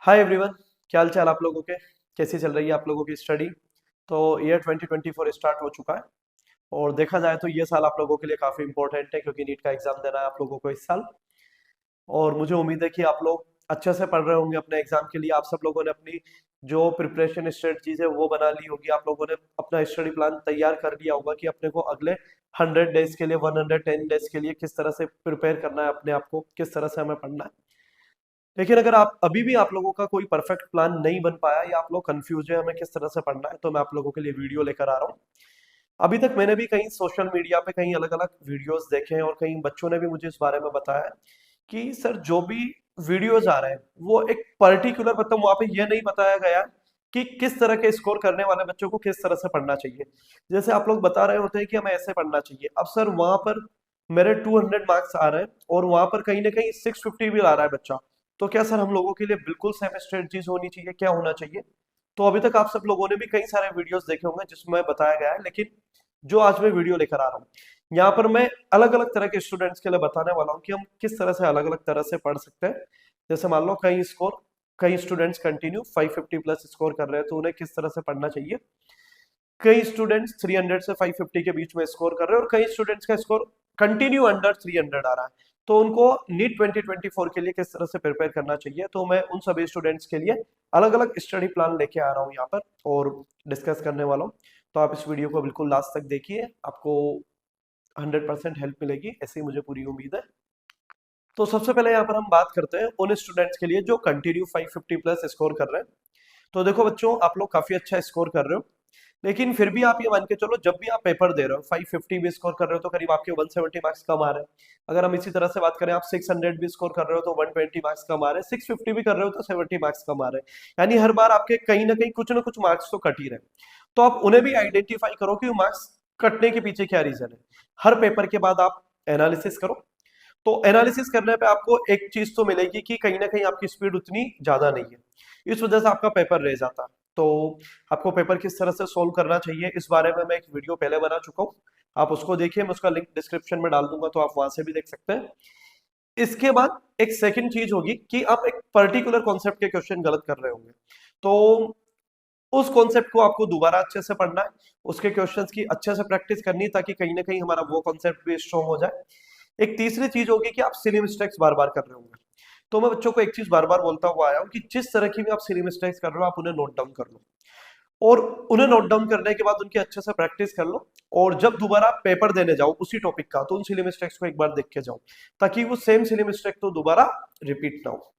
Hi everyone. क्या हाल चाल आप लोगों के? कैसी चल रही है आप लोगों की स्टडी? तो ईयर 2024 स्टार्ट हो चुका है और देखा जाए तो ये साल आप लोगों के लिए काफ़ी इंपॉर्टेंट है क्योंकि नीट का एग्ज़ाम देना है आप लोगों को इस साल। और मुझे उम्मीद है कि आप लोग अच्छे से पढ़ रहे होंगे अपने एग्ज़ाम के लिए। आप सब लोगों ने अपनी जो प्रिपरेशन स्ट्रेटजीज है वो बना ली होगी। आप लोगों ने अपना स्टडी प्लान तैयार कर लिया होगा कि अपने को अगले 100 डेज के लिए 110 डेज के लिए किस तरह से प्रिपेयर करना है, अपने आप को किस तरह से हमें पढ़ना है। लेकिन अगर आप अभी भी आप लोगों का कोई परफेक्ट प्लान नहीं बन पाया या आप लोग कंफ्यूज है हमें किस तरह से पढ़ना है, तो मैं आप लोगों के लिए वीडियो लेकर आ रहा हूँ। अभी तक मैंने भी कई सोशल मीडिया पे कई अलग अलग वीडियोस देखे हैं और कई बच्चों ने भी मुझे इस बारे में बताया है कि सर जो भी वीडियोस आ रहे हैं वो एक पर्टिकुलर, मतलब वहाँ पे ये नहीं बताया गया कि किस तरह के स्कोर करने वाले बच्चों को किस तरह से पढ़ना चाहिए। जैसे आप लोग बता रहे होते हैं कि हमें ऐसे पढ़ना चाहिए, अब सर वहां पर मेरे 200 मार्क्स आ रहे हैं और वहां पर कहीं ना कहीं 650 भी ला रहा है बच्चा। तो क्या सर हम लोगों के लिए बिल्कुल सेम स्ट्रेटजीज होनी चाहिए? क्या होना चाहिए? तो अभी तक आप सब लोगों ने भी कई सारे वीडियोस देखे होंगे जिसमें बताया गया है, लेकिन जो आज मैं वीडियो लेकर आ रहा हूँ यहाँ पर मैं अलग अलग तरह के स्टूडेंट्स के लिए बताने वाला हूँ कि हम किस तरह से अलग अलग तरह से पढ़ सकते हैं। जैसे मान लो कई स्टूडेंट्स कंटिन्यू 550 प्लस स्कोर कर रहे हैं तो उन्हें किस तरह से पढ़ना चाहिए। कई स्टूडेंट्स 300 से 550 के बीच में स्कोर कर रहे हैं और कई स्टूडेंट्स का स्कोर कंटिन्यू अंडर 300 आ रहा है। तो उनको नीट 2024 के लिए किस तरह से प्रिपेयर करना चाहिए, तो मैं उन सभी स्टूडेंट्स के लिए अलग अलग स्टडी प्लान लेके आ रहा हूँ यहाँ पर और डिस्कस करने वाला हूँ। तो आप इस वीडियो को बिल्कुल लास्ट तक देखिए, आपको 100% हेल्प मिलेगी, ऐसी मुझे पूरी उम्मीद है। तो सबसे पहले यहाँ पर हम बात करते हैं उन स्टूडेंट्स के लिए जो कंटिन्यू 550 प्लस स्कोर कर रहे हैं। तो देखो बच्चों, आप लोग काफी अच्छा स्कोर कर रहे हो, लेकिन फिर भी आप ये मान के चलो जब भी आप पेपर दे रहे हो 550 भी स्कोर कर रहे हो तो करीब आपके 170 मार्क्स कम आ रहे हैं। अगर हम इसी तरह से बात करें, आप 600 भी स्कोर कर रहे हो तो 120 मार्क्स कम आ रहे हैं, 650 भी कर रहे हो तो 70 मार्क्स कम आ रहे हैं। यानी हर बार आपके कहीं ना कुछ मार्क्स तो कट ही रहे हैं। तो आप उन्हें भी आइडेंटिफाई करो कि मार्क्स कटने के पीछे क्या रीजन है। हर पेपर के बाद आप एनालिसिस करो। तो एनालिसिस करने पे आपको एक चीज तो मिलेगी कि कहीं ना कहीं आपकी स्पीड उतनी ज्यादा नहीं है, इस वजह से आपका पेपर रह जाता है। तो आपको पेपर किस तरह से सोल्व करना चाहिए इस बारे में मैं एक वीडियो पहले बना चुका हूँ, आप उसको देखिए, मैं उसका लिंक डिस्क्रिप्शन में डाल दूंगा तो आप वहां से भी देख सकते हैं। इसके बाद एक सेकंड चीज होगी कि आप एक पर्टिकुलर कॉन्सेप्ट के क्वेश्चन गलत कर रहे होंगे, तो उस कॉन्सेप्ट को आपको दोबारा अच्छे से पढ़ना है, उसके क्वेश्चंस की अच्छे से प्रैक्टिस करनी है ताकि कहीं ना कहीं हमारा वो कॉन्सेप्ट भी स्ट्रॉन्ग हो जाए। एक तीसरी चीज होगी कि आप सिली मिस्टेक्स बार बार कर रहे होंगे। तो मैं बच्चों को एक चीज बार बार बोलता हुआ आया हूँ कि जिस तरह की भी आप सिली मिस्टेक्स कर रहे हो आप उन्हें नोट डाउन कर लो और उन्हें नोट डाउन करने के बाद उनकी अच्छे से प्रैक्टिस कर लो। और जब दोबारा पेपर देने जाओ उसी टॉपिक का तो उन सिली मिस्टेक्स को एक बार देख के जाओ ताकि वो सेम सिली मिस्टेक तो दोबारा रिपीट ना हो।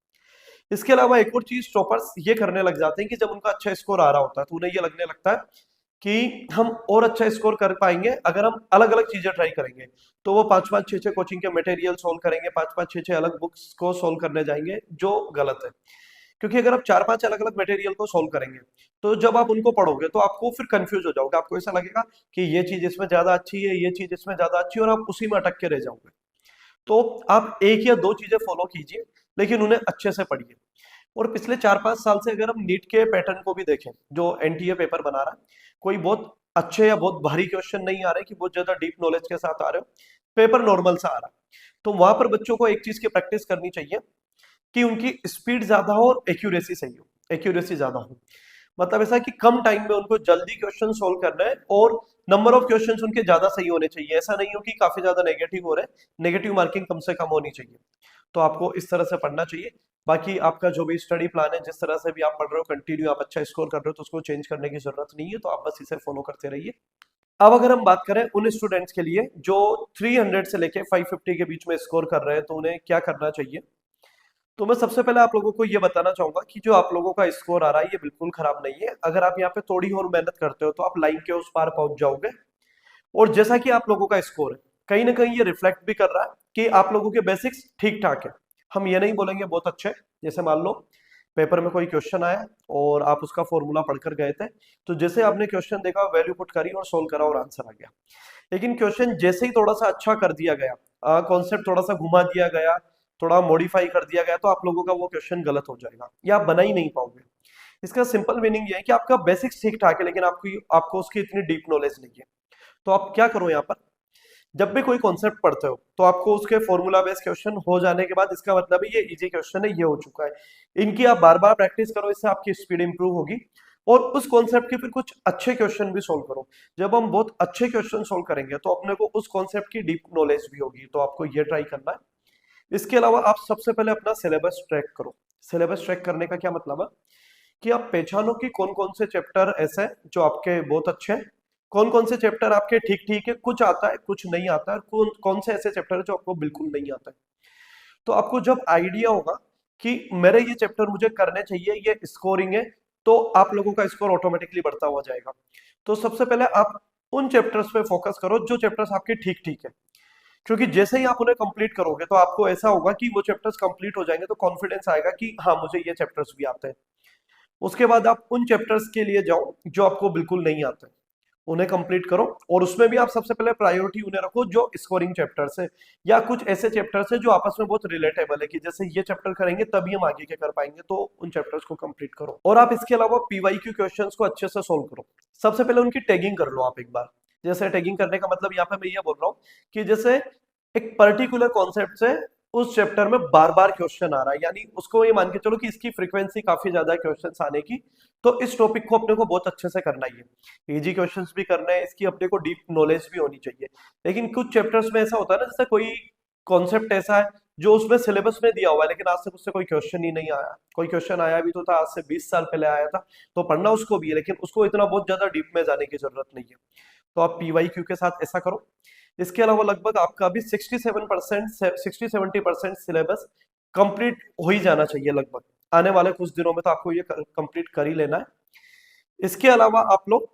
इसके अलावा एक और चीज टॉपर्स ये करने लग जाते हैं कि जब उनका अच्छा स्कोर आ रहा होता है तो उन्हें ये लगने लगता है कि हम और अच्छा स्कोर कर पाएंगे अगर हम अलग अलग चीजें ट्राई करेंगे। तो वो पांच पांच छह छह कोचिंग के मटेरियल सोल्व करेंगे, पांच पांच छह छह अलग बुक्स को सोल्व करने जाएंगे, जो गलत है। क्योंकि अगर आप चार पांच अलग अलग मटेरियल को सोल्व करेंगे तो जब आप उनको पढ़ोगे तो आपको फिर कंफ्यूज हो जाओगे, आपको ऐसा लगेगा कि ये चीज इसमें ज्यादा अच्छी है, ये चीज इसमें ज्यादा अच्छी है, और आप उसी में अटक के रह जाओगे। तो आप एक या दो चीजें फॉलो कीजिए लेकिन उन्हें अच्छे से पढ़िए। और पिछले 4-5 साल से अगर हम नीट के पैटर्न को भी देखें जो एनटीए पेपर बना रहा है, कोई बहुत अच्छे या बहुत भारी क्वेश्चन नहीं आ रहे कि बहुत ज्यादा डीप नॉलेज के साथ आ रहे हो, पेपर नॉर्मल सा आ रहा है। तो वहां पर बच्चों को एक चीज की प्रैक्टिस करनी चाहिए कि उनकी स्पीड ज्यादा हो और एक्यूरेसी सही हो, एक्यूरेसी ज्यादा हो। मतलब ऐसा कि कम टाइम में उनको जल्दी क्वेश्चन सोल्व करना है और नंबर ऑफ क्वेश्चंस उनके ज्यादा सही होने चाहिए, ऐसा नहीं हो कि काफी ज्यादा नेगेटिव हो रहे हैं, नेगेटिव मार्किंग कम से कम होनी चाहिए। तो आपको इस तरह से पढ़ना चाहिए। बाकी आपका जो भी स्टडी प्लान है, जिस तरह से भी आप पढ़ रहे हो, कंटिन्यू आप अच्छा स्कोर कर रहे हो तो उसको चेंज करने की जरूरत नहीं है, तो आप बस इसे फॉलो करते रहिए। अब अगर हम बात करें उन स्टूडेंट्स के लिए जो 300 से लेके 550 के बीच में स्कोर कर रहे हैं तो उन्हें क्या करना चाहिए। तो मैं सबसे पहले आप लोगों को ये बताना चाहूंगा कि जो आप लोगों का स्कोर आ रहा है ये बिल्कुल खराब नहीं है। अगर आप यहाँ पे थोड़ी और मेहनत करते हो तो आप लाइन के उस पार पहुंच जाओगे। और जैसा कि आप लोगों का स्कोर है कहीं ना कहीं ये रिफ्लेक्ट भी कर रहा है कि आप लोगों के बेसिक्स ठीक ठाक है। हम ये नहीं बोलेंगे बहुत अच्छे हैं। जैसे मान लो पेपर में कोई क्वेश्चन आया और आप उसका फॉर्मूला पढ़कर गए थे, तो जैसे आपने क्वेश्चन देखा, वैल्यू पुट करी और सोल्व करा और आंसर आ गया। लेकिन क्वेश्चन जैसे ही थोड़ा सा अच्छा कर दिया गया, कॉन्सेप्ट थोड़ा सा घुमा दिया गया, थोड़ा मॉडिफाई कर दिया गया, तो आप लोगों का वो क्वेश्चन गलत हो जाएगा या आप बना ही नहीं पाओगे। इसका सिंपल मीनिंग ये है कि आपका बेसिक्स ठीक ठाक है लेकिन आपको आपको उसकी इतनी डीप नॉलेज नहीं है। तो आप क्या करो यहाँ पर, जब भी कोई कॉन्सेप्ट पढ़ते हो तो आपको उसके फॉर्मूला बेस्ड क्वेश्चन हो जाने के बाद इसका मतलब है ये इजी क्वेश्चन है, ये हो चुका है। इनकी आप बार बार प्रैक्टिस करो, इससे आपकी स्पीड इंप्रूव होगी। और उस कॉन्सेप्ट के फिर कुछ अच्छे क्वेश्चन भी सोल्व करो। जब हम बहुत अच्छे क्वेश्चन सोल्व करेंगे तो अपने को उस कॉन्सेप्ट की डीप नॉलेज भी होगी, तो आपको ये ट्राई करना है। इसके अलावा आप सबसे पहले अपना सिलेबस ट्रैक करो। सिलेबस ट्रैक करने का क्या मतलब है कि आप पहचानो कि कौन कौन से चैप्टर ऐसे हैं जो आपके बहुत अच्छे हैं, कौन कौन से चैप्टर आपके ठीक ठीक है, कुछ आता है कुछ नहीं आता है, कौन कौन से ऐसे चैप्टर है जो आपको बिल्कुल नहीं आता है। तो आपको जब आइडिया होगा कि मेरे ये चैप्टर मुझे करने चाहिए, ये स्कोरिंग है, तो आप लोगों का स्कोर ऑटोमेटिकली बढ़ता हुआ जाएगा। तो सबसे पहले आप उन चैप्टर्स पे फोकस करो जो चैप्टर्स आपके ठीक ठीक है, क्योंकि जैसे ही आप उन्हें कंप्लीट करोगे तो आपको ऐसा होगा कि वो चैप्टर्स कंप्लीट हो जाएंगे, तो कॉन्फिडेंस आएगा कि हाँ मुझे ये चैप्टर्स भी आते हैं। उसके बाद आप उन चैप्टर्स के लिए जाओ जो आपको बिल्कुल नहीं आते, उन्हें कंप्लीट करो। और उसमें भी आप सबसे पहले प्रायोरिटी उन्हें रखो जो स्कोरिंग चैप्टर्स है, या कुछ ऐसे चैप्टर्स है जो आपस में बहुत रिलेटेबल है कि जैसे ये चैप्टर करेंगे तभी हम आगे के कर पाएंगे, तो उन चैप्टर्स को कंप्लीट करो। और आप इसके अलावा पीवाईक्यू क्वेश्चंस को अच्छे से सोल्व करो। सबसे पहले उनकी टैगिंग कर लो आप एक बार। जैसे टैगिंग करने का मतलब यहाँ पे मैं ये बोल रहा हूँ कि जैसे एक पर्टिकुलर कॉन्सेप्ट से उस चैप्टर में बार बार क्वेश्चन आ रहा है, यानी उसको ये मान के चलो कि इसकी फ्रीक्वेंसी काफी ज्यादा है क्वेश्चन आने की, तो इस टॉपिक को अपने को बहुत अच्छे से करना ही है। इजी क्वेश्चंस भी करना है, इसकी अपने को डीप नॉलेज भी होनी चाहिए। लेकिन कुछ चैप्टर्स में ऐसा होता है ना, जैसे कोई कॉन्सेप्ट ऐसा है जो उसमें सिलेबस में दिया हुआ है लेकिन आज तक उससे कोई क्वेश्चन ही नहीं आया, कोई क्वेश्चन आया भी तो था आज से 20 साल पहले आया था, तो पढ़ना उसको भी है लेकिन उसको इतना बहुत ज्यादा डीप में जाने की जरूरत नहीं है। तो आप पीवाईक्यू के साथ ऐसा करो। इसके अलावा लगभग आपका अभी 67% 60-70% सिलेबस कंप्लीट हो ही जाना चाहिए लगभग। आने वाले कुछ दिनों में तो आपको ये कंप्लीट कर ही लेना है। इसके अलावा आप लोग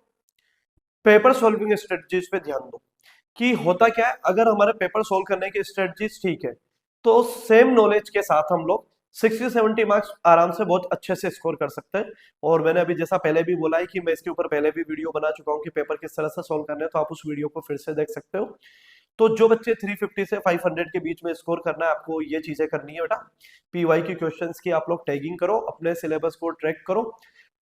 पेपर सॉल्विंग स्ट्रेटजीज पे ध्यान दो कि होता क्या है, अगर हमारे पेपर सॉल्व करने की स्ट्रेटजीज ठीक है तो सेम नॉलेज के साथ हम लोग 60-70 मार्क्स आराम से बहुत अच्छे से स्कोर कर सकते हैं। और मैंने अभी जैसा पहले भी बोला है कि मैं इसके ऊपर पहले भी वीडियो बना चुका हूँ कि पेपर किस तरह से सॉल्व करने हैं, तो आप उस वीडियो को फिर से देख सकते हो। तो जो बच्चे 350 से 500 के बीच में स्कोर करना है, आपको ये चीजें करनी है बेटा। पीवाई की क्वेश्चंस की आप लोग टैगिंग करो, अपने सिलेबस को ट्रैक करो।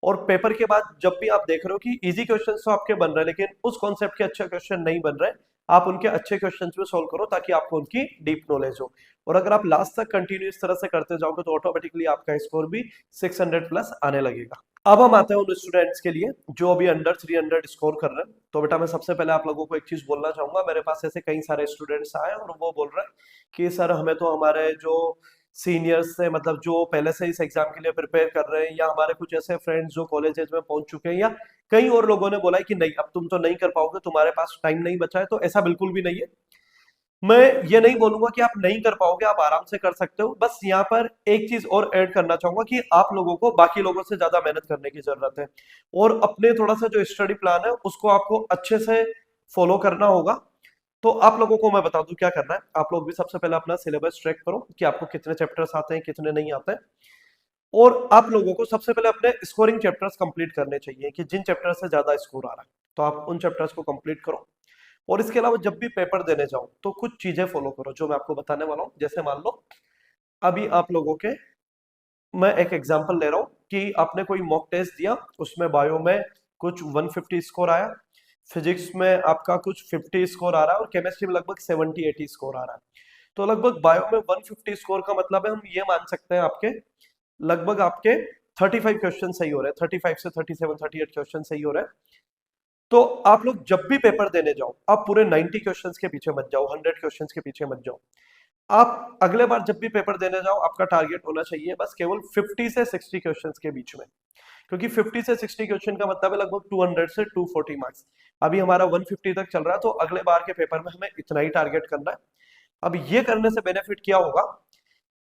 और पेपर के बाद जब भी आप देख रहे हो कि इजी क्वेश्चंस तो आपके बन रहे हैं लेकिन उस कॉन्सेप्ट के अच्छे क्वेश्चन नहीं बन रहे, आप उनके अच्छे क्वेश्चंस भी सोल्व करो ताकि आपको उनकी डीप नॉलेज हो। और अगर आप लास्ट तक कंटिन्यू इस तरह से करते जाओगे तो ऑटोमेटिकली आपका स्कोर भी 600 प्लस आने लगेगा। अब हम आते हैं उन स्टूडेंट्स के लिए जो अभी अंडर 300 स्कोर कर रहे हैं। तो बेटा मैं सबसे पहले आप लोगों को एक चीज बोलना चाहूंगा, मेरे पास ऐसे कई सारे स्टूडेंट्स आए और वो बोल रहे हैं कि सर हमें तो हमारे जो सीनियर्स से, मतलब जो पहले से इस एग्जाम के लिए प्रिपेयर कर रहे हैं, या हमारे कुछ ऐसे फ्रेंड्स जो कॉलेजेस में पहुंच चुके हैं, या कई और लोगों ने बोला है कि नहीं अब तुम तो नहीं कर पाओगे, तुम्हारे पास टाइम नहीं बचा है। तो ऐसा बिल्कुल भी नहीं है। मैं ये नहीं बोलूंगा कि आप नहीं कर पाओगे, आप आराम से कर सकते हो। बस यहाँ पर एक चीज और ऐड करना चाहूंगा कि आप लोगों को बाकी लोगों से ज्यादा मेहनत करने की जरूरत है और अपने थोड़ा सा जो स्टडी प्लान है उसको आपको अच्छे से फॉलो करना होगा। तो आप लोगों को मैं बता दूं क्या करना है। आप लोग भी सबसे पहले अपना सिलेबस ट्रैक करो कि आपको कितने चैप्टर्स आते हैं कितने नहीं आते हैं। और आप लोगों को सबसे पहले अपने स्कोरिंग चैप्टर्स कंप्लीट करने चाहिए कि जिन चैप्टर से ज्यादा स्कोर आ रहा है तो आप उन चैप्टर्स को कंप्लीट करो। और इसके अलावा जब भी पेपर देने जाओ तो कुछ चीजें फॉलो करो जो मैं आपको बताने वाला हूँ। जैसे मान लो अभी आप लोगों के, मैं एक एग्जांपल ले रहा हूँ कि आपने कोई मॉक टेस्ट दिया, उसमें बायो में कुछ 150 स्कोर आया, फिजिक्स में आपका कुछ 50 स्कोर आ रहा है और केमिस्ट्री में लगभग 70-80 स्कोर आ रहा है। तो लगभग बायो में 150 स्कोर का मतलब है हम ये मान सकते हैं आपके लगभग आपके 35 क्वेश्चन सही हो रहे हैं, 35 से 37-38 क्वेश्चन सही हो रहे हैं। तो आप लोग जब भी पेपर देने जाओ आप पूरे 90 क्वेश्चंस के पीछे मत जाओ, 100 क्वेश्चंस के पीछे मत जाओ। आप अगले बार जब भी पेपर देने जाओ आपका टारगेट होना चाहिए बस केवल 50 से 60 क्वेश्चंस के बीच में, क्योंकि 50 से 60 क्वेश्चन का मतलब है लगभग 200 से 240 मार्क्स। अभी हमारा 150 तक चल रहा है तो अगले बार के पेपर में हमें इतना ही टारगेट करना है। अब ये करने से बेनिफिट क्या होगा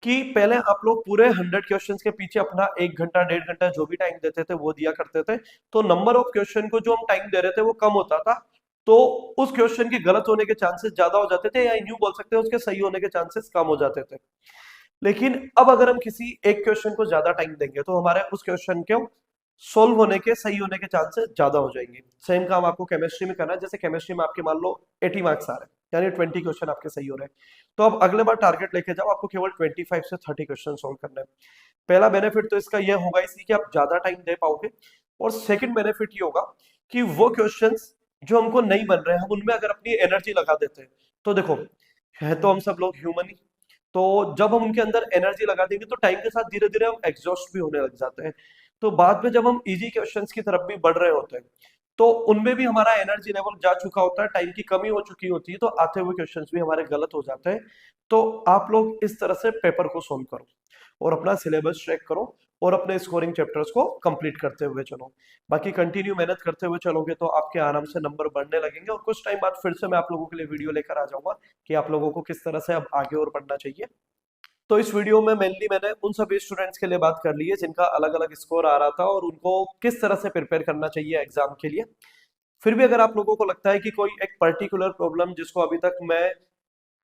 कि पहले आप लोग पूरे 100 क्वेश्चंस के पीछे अपना 1 घंटा 1.5 घंटा जो भी टाइम देते थे वो दिया करते थे, तो नंबर ऑफ क्वेश्चन को जो हम टाइम दे रहे थे वो कम होता था, तो उस क्वेश्चन के गलत होने के चांसेस ज्यादा हो जाते थे, या यूं बोल सकते हैं उसके सही होने के चांसेस कम हो जाते थे। लेकिन अब अगर हम किसी एक क्वेश्चन को ज्यादा टाइम देंगे तो हमारे उस क्वेश्चन के सोल्व होने के, सही होने के चांसेस ज्यादा हो जाएंगे। सेम काम आपको केमिस्ट्री में करना है। जैसे केमिस्ट्री में आपके मान लो 80 मार्क्स आ रहे हैं, यानी 20 क्वेश्चन आपके सही हो रहे हैं, तो अब अगले बार टारगेट लेके जाओ आपको केवल 25 से 30 क्वेश्चन सोल्व करना है। पहला बेनिफिट तो इसका यह होगा इसलिए कि आप ज्यादा टाइम दे पाओगे, और सेकंड बेनिफिट ये होगा कि वो क्वेश्चंस जो हमको नहीं बन रहे हैं हम उनमें अगर अपनी एनर्जी लगा देते हैं तो देखो, है तो हम सब लोग ह्यूमन ही, तो जब हम उनके अंदर एनर्जी लगा देंगे तो टाइम के साथ धीरे धीरे हम एग्जॉस्ट भी होने लग जाते हैं। तो बाद में जब हम इजी क्वेश्चंस की तरफ भी बढ़ रहे होते हैं, तो उनमें भी हमारा एनर्जी लेवल जा चुका होता है, टाइम की कमी हो चुकी होती है, तो आते हुए क्वेश्चंस भी हमारे गलत हो जाते हैं। तो आप लोग इस तरह से पेपर को सोल्व करो और अपना सिलेबस चेक करो और अपने स्कोरिंग चैप्टर्स को कंप्लीट करते हुए चलो। बाकी कंटिन्यू मेहनत करते हुए चलोगे तो आपके आराम से नंबर बढ़ने लगेंगे, और कुछ टाइम बाद फिर से मैं आप लोगों के लिए वीडियो लेकर आ जाऊंगा कि आप लोगों को किस तरह से अब आगे और बढ़ना चाहिए। तो इस वीडियो में मेनली मैंने उन सभी स्टूडेंट्स के लिए बात कर ली है जिनका अलग अलग स्कोर आ रहा था और उनको किस तरह से प्रिपेयर करना चाहिए एग्जाम के लिए। फिर भी अगर आप लोगों को लगता है कि कोई एक पर्टिकुलर प्रॉब्लम जिसको अभी तक मैं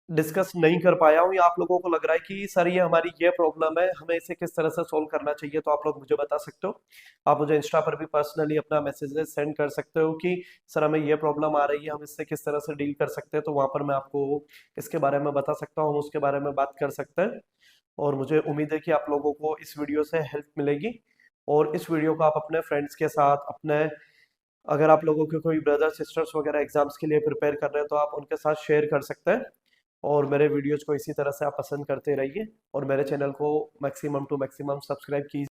डिस्कस नहीं कर पाया हूँ, या आप लोगों को लग रहा है कि सर ये हमारी ये प्रॉब्लम है, हमें इसे किस तरह से सोल्व करना चाहिए, तो आप लोग मुझे बता सकते हो। आप मुझे इंस्टा पर भी पर्सनली अपना मैसेजेस सेंड कर सकते हो कि सर हमें ये प्रॉब्लम आ रही है, हम इससे किस तरह से डील कर सकते हैं, तो वहां पर मैं आपको इसके बारे में बता सकता हूँ, हम उसके बारे में बात कर सकते हैं। और मुझे उम्मीद है कि आप लोगों को इस वीडियो से हेल्प मिलेगी, और इस वीडियो को आप अपने फ्रेंड्स के साथ, अपने, अगर आप लोगों के कोई ब्रदर सिस्टर्स वगैरह एग्जाम्स के लिए प्रिपेयर कर रहे हैं तो आप उनके साथ शेयर कर सकते हैं। और मेरे वीडियोज को इसी तरह से आप पसंद करते रहिए, और मेरे चैनल को मैक्सिमम टू मैक्सिमम सब्सक्राइब कीजिए।